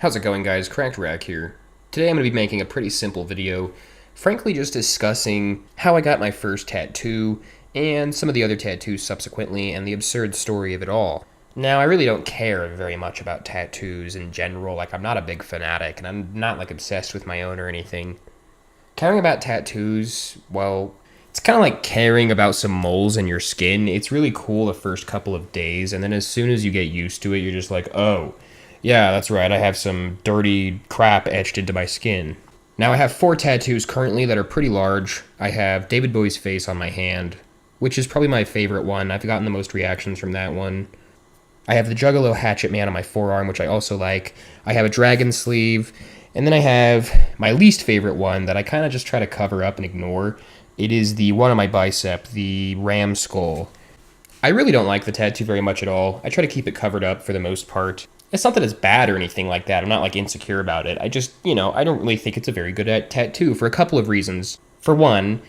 How's it going, guys? Cracked Rack here. Today I'm going to be making a pretty simple video, frankly just discussing how I got my first tattoo and some of the other tattoos subsequently and the absurd story of it all. Now, I really don't care very much about tattoos in general, like I'm not a big fanatic and I'm not like obsessed with my own or anything. Caring about tattoos, well, it's kind of like caring about some moles in your skin. It's really cool the first couple of days, and then as soon as you get used to it, you're just like, oh, yeah, that's right, I have some dirty crap etched into my skin. Now, I have 4 tattoos currently that are pretty large. I have David Bowie's face on my hand, which is probably my favorite one. I've gotten the most reactions from that one. I have the Juggalo Hatchet Man on my forearm, which I also like. I have a dragon sleeve. And then I have my least favorite one that I kind of just try to cover up and ignore. It is the one on my bicep, the ram skull. I really don't like the tattoo very much at all. I try to keep it covered up for the most part. It's not that it's bad or anything like that. I'm not like insecure about it. I just, I don't really think it's a very good tattoo for a couple of reasons. For one,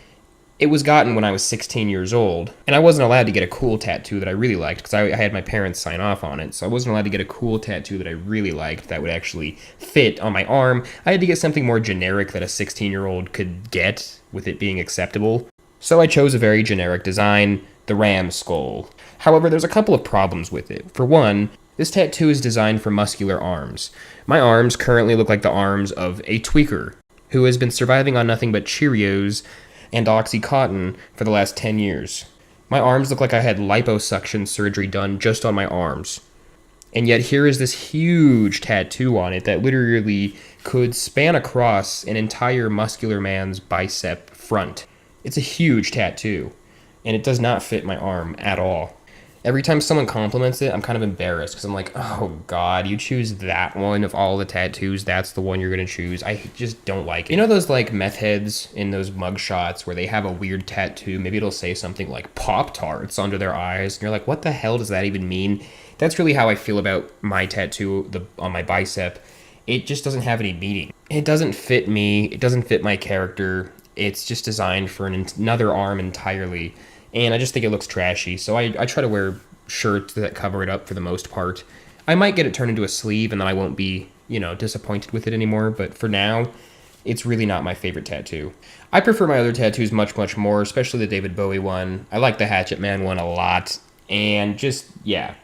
it was gotten when I was 16 years old, and I wasn't allowed to get a cool tattoo that I really liked because I had my parents sign off on it, so I wasn't allowed to get a cool tattoo that I really liked that would actually fit on my arm. I had to get something more generic that a 16-year-old could get with it being acceptable. So I chose a very generic design, the ram skull. However, there's a couple of problems with it. For one, this tattoo is designed for muscular arms. My arms currently look like the arms of a tweaker who has been surviving on nothing but Cheerios and Oxycontin for the last 10 years. My arms look like I had liposuction surgery done just on my arms. And yet here is this huge tattoo on it that literally could span across an entire muscular man's bicep front. It's a huge tattoo, and it does not fit my arm at all. Every time someone compliments it, I'm kind of embarrassed because I'm like, oh God, you choose that one of all the tattoos. That's the one you're going to choose. I just don't like it. You know those like meth heads in those mug shots where they have a weird tattoo? Maybe it'll say something like Pop-Tarts under their eyes. And you're like, what the hell does that even mean? That's really how I feel about my tattoo on my bicep. It just doesn't have any meaning. It doesn't fit me. It doesn't fit my character. It's just designed for another arm entirely. And I just think it looks trashy, so I try to wear shirts that cover it up for the most part. I might get it turned into a sleeve, and then I won't be, disappointed with it anymore, but for now, it's really not my favorite tattoo. I prefer my other tattoos much, much more, especially the David Bowie one. I like the Hatchet Man one a lot, and just, yeah.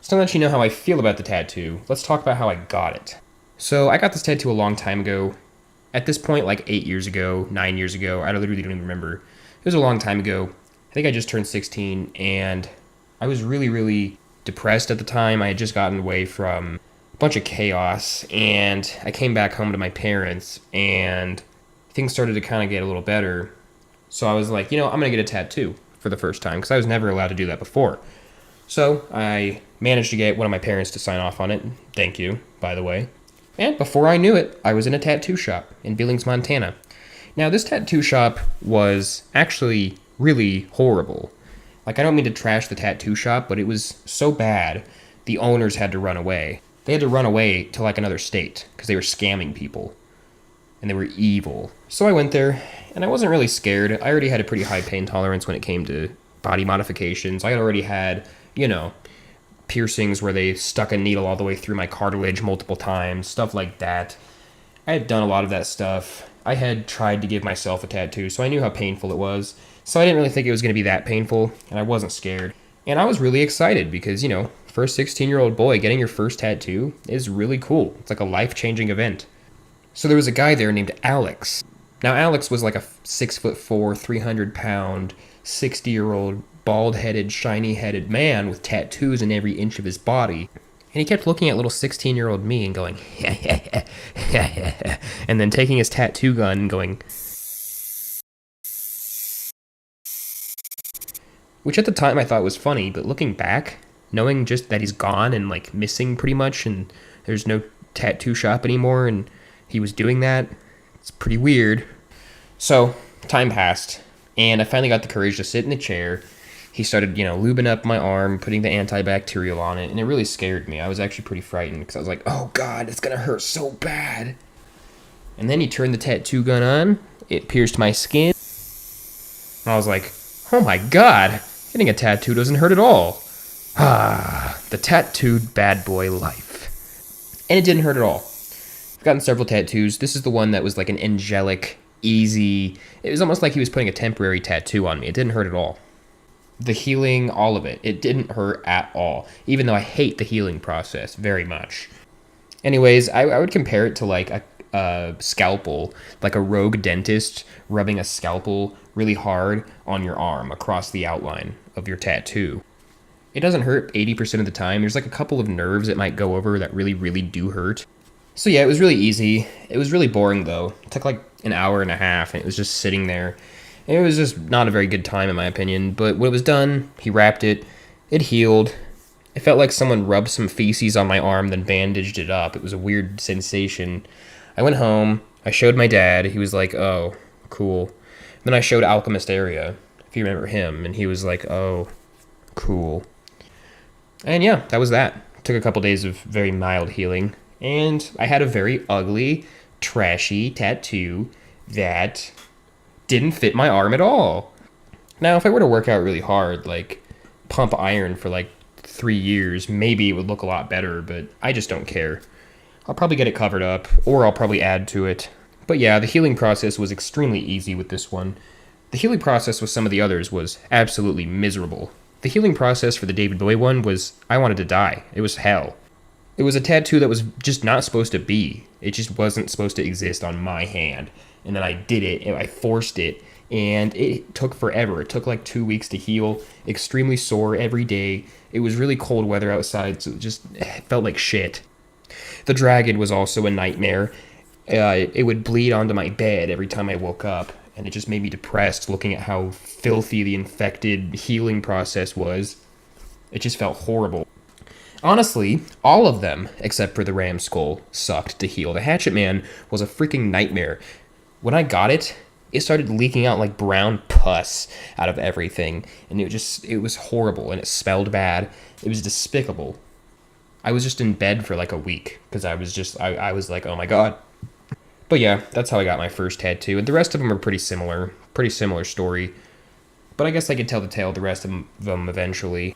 So to let you know how I feel about the tattoo, let's talk about how I got it. So I got this tattoo a long time ago. At this point, like 8 years ago, 9 years ago, I literally don't even remember. It was a long time ago. I think I just turned 16, and I was really, really depressed at the time. I had just gotten away from a bunch of chaos, and I came back home to my parents, and things started to kind of get a little better. So I was like, I'm going to get a tattoo for the first time, because I was never allowed to do that before. So I managed to get one of my parents to sign off on it. Thank you, by the way. And before I knew it, I was in a tattoo shop in Billings, Montana. Now, this tattoo shop was actually really horrible. Like, I don't mean to trash the tattoo shop, but it was so bad, the owners had to run away. They had to run away to, like, another state, because they were scamming people. And they were evil. So I went there, and I wasn't really scared. I already had a pretty high pain tolerance when it came to body modifications. I had already had, piercings where they stuck a needle all the way through my cartilage multiple times, stuff like that. I had done a lot of that stuff. I had tried to give myself a tattoo, so I knew how painful it was. So I didn't really think it was going to be that painful, and I wasn't scared. And I was really excited because, for a 16-year-old boy, getting your first tattoo is really cool. It's like a life-changing event. So there was a guy there named Alex. Now, Alex was like a 6'4", 300-pound, 60-year-old, bald-headed, shiny-headed man with tattoos in every inch of his body. And he kept looking at little 16-year-old me and going, and then taking his tattoo gun and going, which at the time I thought was funny, but looking back, knowing just that he's gone and like missing pretty much, and there's no tattoo shop anymore, and he was doing that, it's pretty weird. So, time passed, and I finally got the courage to sit in a chair. He started, lubing up my arm, putting the antibacterial on it, and it really scared me. I was actually pretty frightened, because I was like, oh God, it's gonna hurt so bad. And then he turned the tattoo gun on, it pierced my skin, and I was like, oh my God, getting a tattoo doesn't hurt at all. Ah, the tattooed bad boy life. And it didn't hurt at all. I've gotten several tattoos. This is the one that was like an angelic, easy. It was almost like he was putting a temporary tattoo on me. It didn't hurt at all. The healing, all of it. It didn't hurt at all, even though I hate the healing process very much. Anyways, I would compare it to like a scalpel, like a rogue dentist rubbing a scalpel really hard on your arm across the outline of your tattoo. It doesn't hurt 80% of the time. There's like a couple of nerves that might go over that really, really do hurt. So yeah, it was really easy. It was really boring though. It took like an hour and a half and it was just sitting there. It was just not a very good time in my opinion, but when it was done, he wrapped it, it healed. It felt like someone rubbed some feces on my arm, then bandaged it up. It was a weird sensation. I went home, I showed my dad, he was like, oh, cool. Then I showed Alchemist Area, if you remember him, and he was like, oh, cool. And yeah, that was that. Took a couple days of very mild healing, and I had a very ugly, trashy tattoo that didn't fit my arm at all. Now, if I were to work out really hard, like pump iron for like 3 years, maybe it would look a lot better, but I just don't care. I'll probably get it covered up, or I'll probably add to it. But yeah, the healing process was extremely easy with this one. The healing process with some of the others was absolutely miserable. The healing process for the David Bowie one was, I wanted to die. It was hell. It was a tattoo that was just not supposed to be. It just wasn't supposed to exist on my hand. And then I did it, and I forced it, and it took forever. It took like 2 weeks to heal, extremely sore every day. It was really cold weather outside, so it felt like shit. The dragon was also a nightmare. It would bleed onto my bed every time I woke up, and it just made me depressed looking at how filthy the infected healing process was. It just felt horrible. Honestly, all of them, except for the ram skull, sucked to heal. The Hatchet Man was a freaking nightmare. When I got it, it started leaking out like brown pus out of everything, and it was horrible, and it smelled bad. It was despicable. I was just in bed for like a week, because I was like, oh my god. But yeah, that's how I got my first tattoo, and the rest of them are pretty similar story. But I guess I could tell the tale of the rest of them eventually.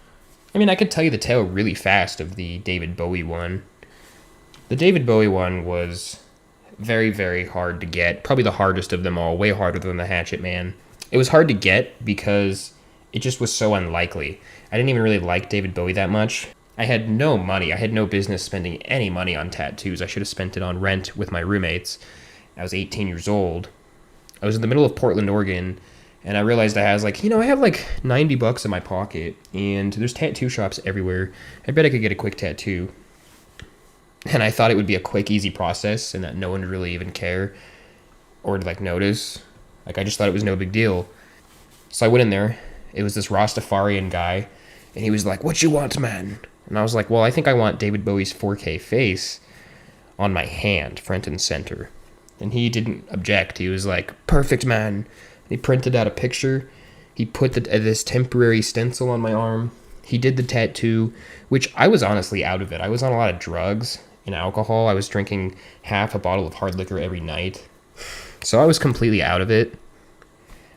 I mean, I could tell you the tale really fast of the David Bowie one. The David Bowie one was very, very hard to get. Probably the hardest of them all, way harder than the Hatchet Man. It was hard to get because it just was so unlikely. I didn't even really like David Bowie that much. I had no money. I had no business spending any money on tattoos. I should have spent it on rent with my roommates. I was 18 years old. I was in the middle of Portland, Oregon, and I realized I have like $90 in my pocket, and there's tattoo shops everywhere. I bet I could get a quick tattoo. And I thought it would be a quick, easy process, and that no one would really even care or like notice. Like, I just thought it was no big deal. So I went in there. It was this Rastafarian guy, and he was like, "What you want, man?" And I was like, "Well, I think I want David Bowie's 4K face on my hand, front and center." And he didn't object. He was like, "Perfect, man." He printed out a picture. He put this temporary stencil on my arm. He did the tattoo, which I was honestly out of it. I was on a lot of drugs and alcohol. I was drinking half a bottle of hard liquor every night. So I was completely out of it.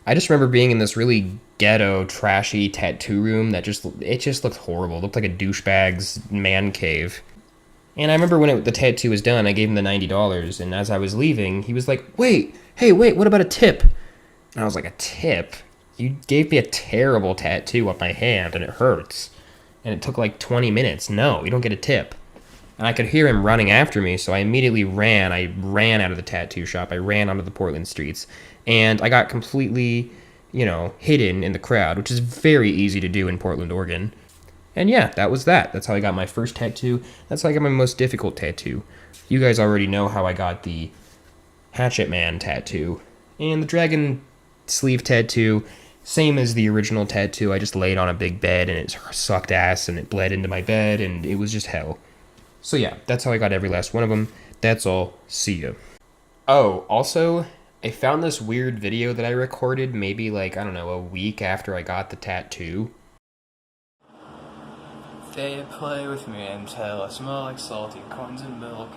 I just remember being in this really ghetto, trashy tattoo room that just looked horrible. It looked like a douchebag's man cave. And I remember when the tattoo was done, I gave him the $90, and as I was leaving, he was like, wait, what about a tip? And I was like, a tip? You gave me a terrible tattoo on my hand, and it hurts. And it took like 20 minutes. No, you don't get a tip. And I could hear him running after me, so I immediately ran. I ran out of the tattoo shop. I ran onto the Portland streets. And I got completely, hidden in the crowd, which is very easy to do in Portland, Oregon. And yeah, that was that. That's how I got my first tattoo. That's how I got my most difficult tattoo. You guys already know how I got the Hatchet Man tattoo. And the dragon sleeve tattoo, same as the original tattoo. I just laid on a big bed, and it sucked ass, and it bled into my bed, and it was just hell. So yeah, that's how I got every last one of them. That's all. See ya. Oh, also, I found this weird video that I recorded maybe a week after I got the tattoo. They play with me until I smell like salty corns and milk.